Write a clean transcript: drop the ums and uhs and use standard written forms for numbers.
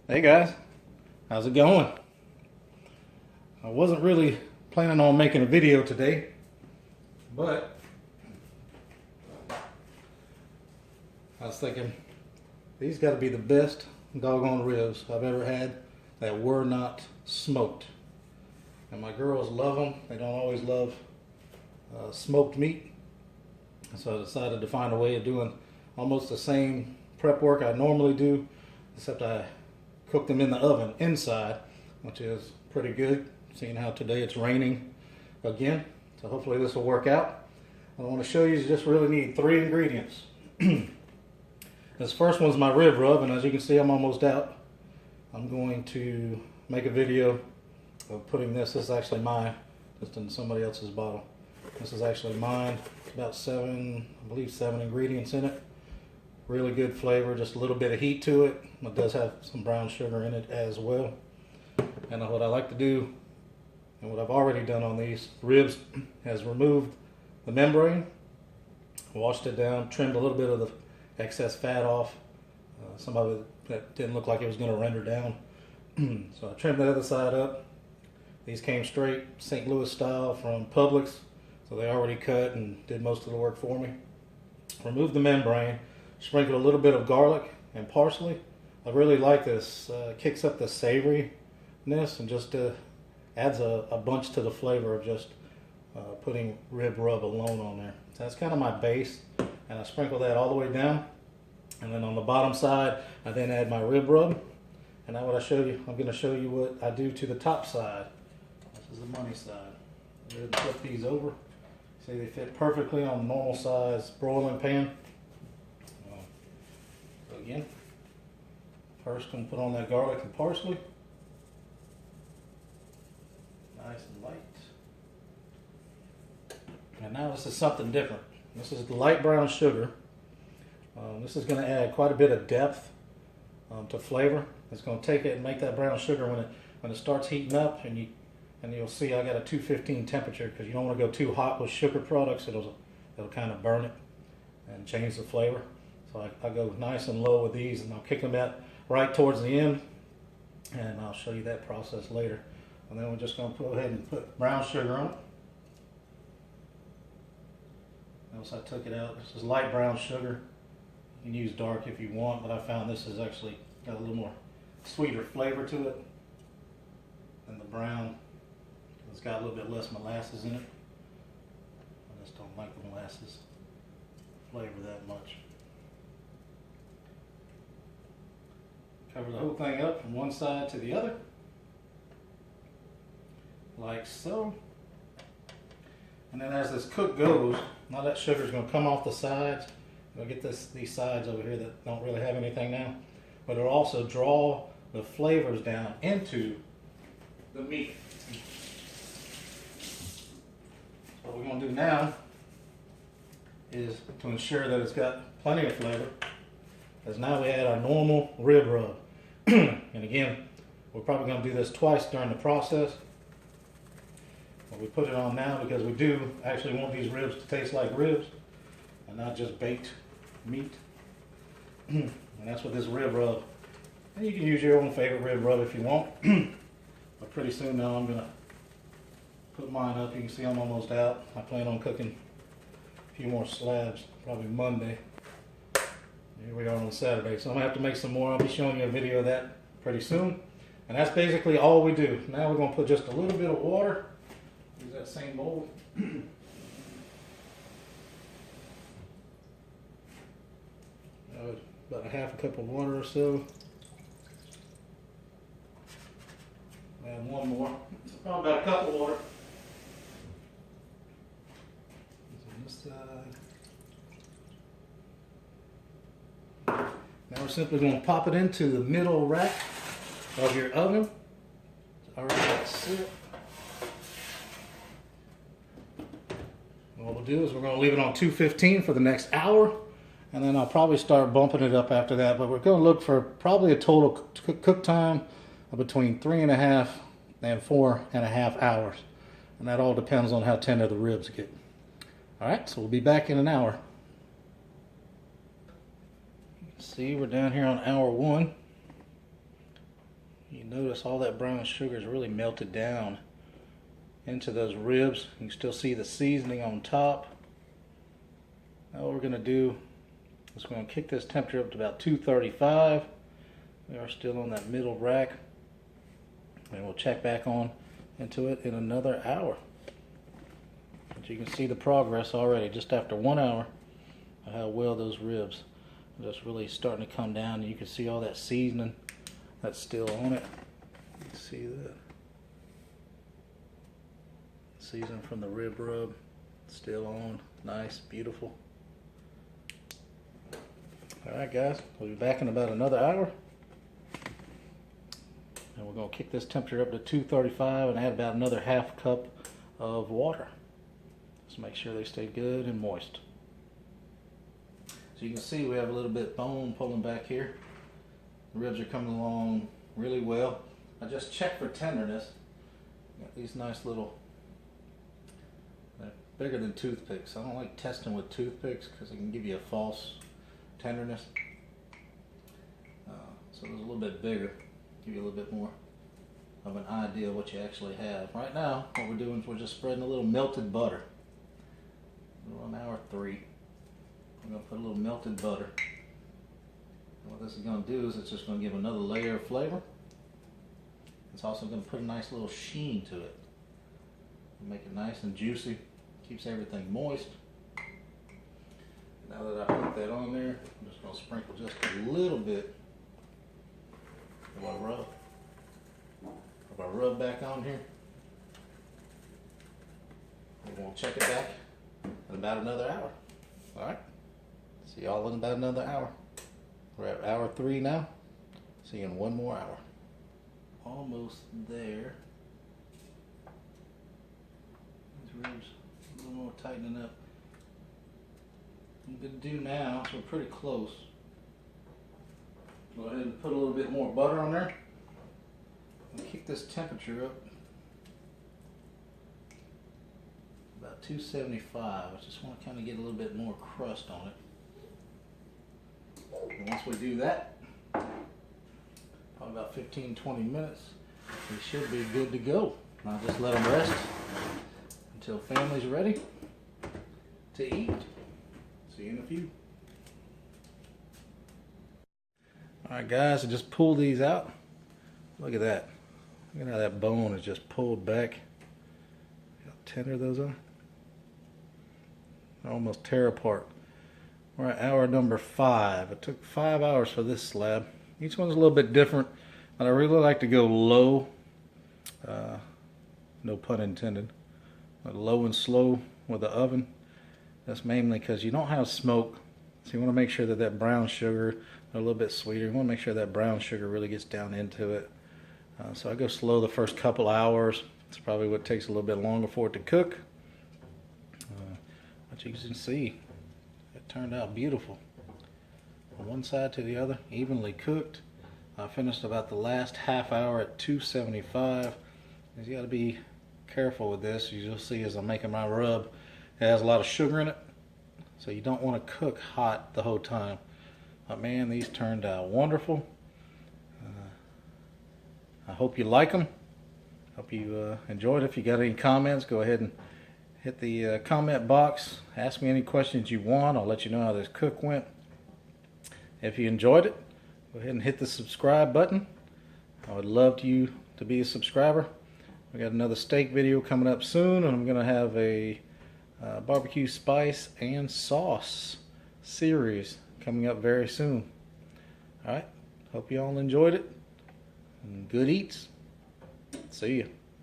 Hey guys, how's it going? I wasn't really planning on making a video today, but I was thinking these got to be the best doggone ribs I've ever had that were not smoked. And my girls love them. They don't always love smoked meat. So I decided to find a way of doing almost the same prep work I normally do, except I cook them in the oven inside, which is pretty good, seeing how today it's raining again. So hopefully this will work out. What I want to show you is you just really need 3 ingredients. This first one's my rib rub, and as you can see, I'm almost out. I'm going to make a video of putting this. This is actually mine, just in somebody else's bottle. This is actually mine. It's about 7 ingredients in it. Really good flavor, just a little bit of heat to it. It does have some brown sugar in it as well. And what I like to do, and what I've already done on these ribs, has removed the membrane, washed it down, trimmed a little bit of the excess fat off. Some of it that didn't look like it was going to render down. So I trimmed the other side up. These came straight St. Louis style from Publix, so they already cut and did most of the work for me. Removed the membrane, sprinkled a little bit of garlic and parsley. I really like this. Kicks up the savoriness and just adds a bunch to the flavor of just putting rib rub alone on there. So that's kind of my base, and I sprinkle that all the way down. And then on the bottom side, I then add my rib rub. And now what I'm going to show you what I do to the top side. This is the money side. I'm going to flip these over. See, they fit perfectly on a normal size broiling pan. So again, first I'm going to put on that garlic and parsley. Nice and light. And now this is something different. This is the light brown sugar. This is going to add quite a bit of depth to flavor. It's going to take it and make that brown sugar when it starts heating up, and you'll see I got a 215 temperature because you don't want to go too hot with sugar products. It'll kind of burn it and change the flavor. So I go nice and low with these, and I'll kick them out right towards the end, and I'll show you that process later. And then we're just going to go ahead and put brown sugar on it. Notice I took it out. This is light brown sugar. You can use dark if you want, but I found this has actually got a little more sweeter flavor to it than the brown. It's got a little bit less molasses in it. I just don't like the molasses flavor that much. Cover the whole thing up from one side to the other, like so. And then as this cook goes, now that sugar is going to come off the sides. You'll get these sides over here that don't really have anything now, but it'll also draw the flavors down into the meat. What we're going to do now is to ensure that it's got plenty of flavor, as now we add our normal rib rub. And again, we're probably going to do this twice during the process. But we put it on now because we do actually want these ribs to taste like ribs and not just baked meat. And that's what this rib rub. And you can use your own favorite rib rub if you want. But pretty soon now I'm going to put mine up. You can see I'm almost out. I plan on cooking a few more slabs, probably Monday. Here we are on Saturday, so I'm going to have to make some more. I'll be showing you a video of that pretty soon. And that's basically all we do. Now we're going to put just a little bit of water. Use that same bowl. About a half a cup of water or so. Add one more. So probably about a cup of water. On this side. Now we're simply going to pop it into the middle rack of your oven. Already got sit. What we'll do is we're going to leave it on 215 for the next hour, and then I'll probably start bumping it up after that. But we're going to look for probably a total cook time of between 3.5 and 4.5 hours, and that all depends on how tender the ribs get. All right, so we'll be back in an hour. See, we're down here on hour 1. You notice all that brown sugar is really melted down into those ribs. You can still see the seasoning on top. Now what we're going to do is we're going to kick this temperature up to about 235. We are still on that middle rack. And we'll check back on into it in another hour. But you can see the progress already just after 1 hour of how well those ribs are just really starting to come down. And you can see all that seasoning that's still on it. You can see that seasoning from the rib rub still on. Nice, beautiful. Alright guys, we'll be back in about another hour. And we're going to kick this temperature up to 235 and add about another half cup of water. Just make sure they stay good and moist. So you can see we have a little bit bone pulling back here. The ribs are coming along really well. I just checked for tenderness. Got these nice little, they're bigger than toothpicks. I don't like testing with toothpicks because it can give you a false tenderness. So it's a little bit bigger, give you a little bit more of an idea of what you actually have. Right now, what we're doing is we're just spreading a little melted butter. We're on hour 3. We're going to put a little melted butter. And what this is going to do is it's just going to give another layer of flavor. It's also going to put a nice little sheen to it. Make it nice and juicy. Keeps everything moist. Now that I put that on there, I'm just going to sprinkle just a little bit of our rub. Of our rub back on here. We're going to check it back in about another hour. Alright? See y'all in about another hour. We're at hour 3 now. See you in 1 more hour. Almost there. These ribs a little more tightening up. What I'm going to do now, so we're pretty close. Go ahead and put a little bit more butter on there. And kick this temperature up. About 275. I just want to kind of get a little bit more crust on it. And once we do that, probably about 15-20 minutes, we should be good to go. Now just let them rest until family's ready to eat. See you in a few. Alright guys, I just pulled these out. Look at that. Look at how that bone is just pulled back. How tender those are. They almost tear apart. We're at hour number 5. It took 5 hours for this slab. Each one's a little bit different, but I really like to go low. No pun intended. But low and slow with the oven. That's mainly because you don't have smoke. So you want to make sure that that brown sugar, a little bit sweeter, you want to make sure that brown sugar really gets down into it. So I go slow the first couple hours. It's probably what takes a little bit longer for it to cook. But you can see, it turned out beautiful. From one side to the other, evenly cooked. I finished about the last half hour at 275. You got to be careful with this. You'll see as I'm making my rub, it has a lot of sugar in it. So you don't want to cook hot the whole time. But man, these turned out wonderful. I hope you like them. Hope you enjoyed. If you got any comments, go ahead and hit the comment box. Ask me any questions you want. I'll let you know how this cook went. If you enjoyed it, go ahead and hit the subscribe button. I would love you to be a subscriber. We got another steak video coming up soon, and I'm going to have a barbecue spice and sauce series coming up very soon. Alright, hope you all enjoyed it. And good eats. See ya.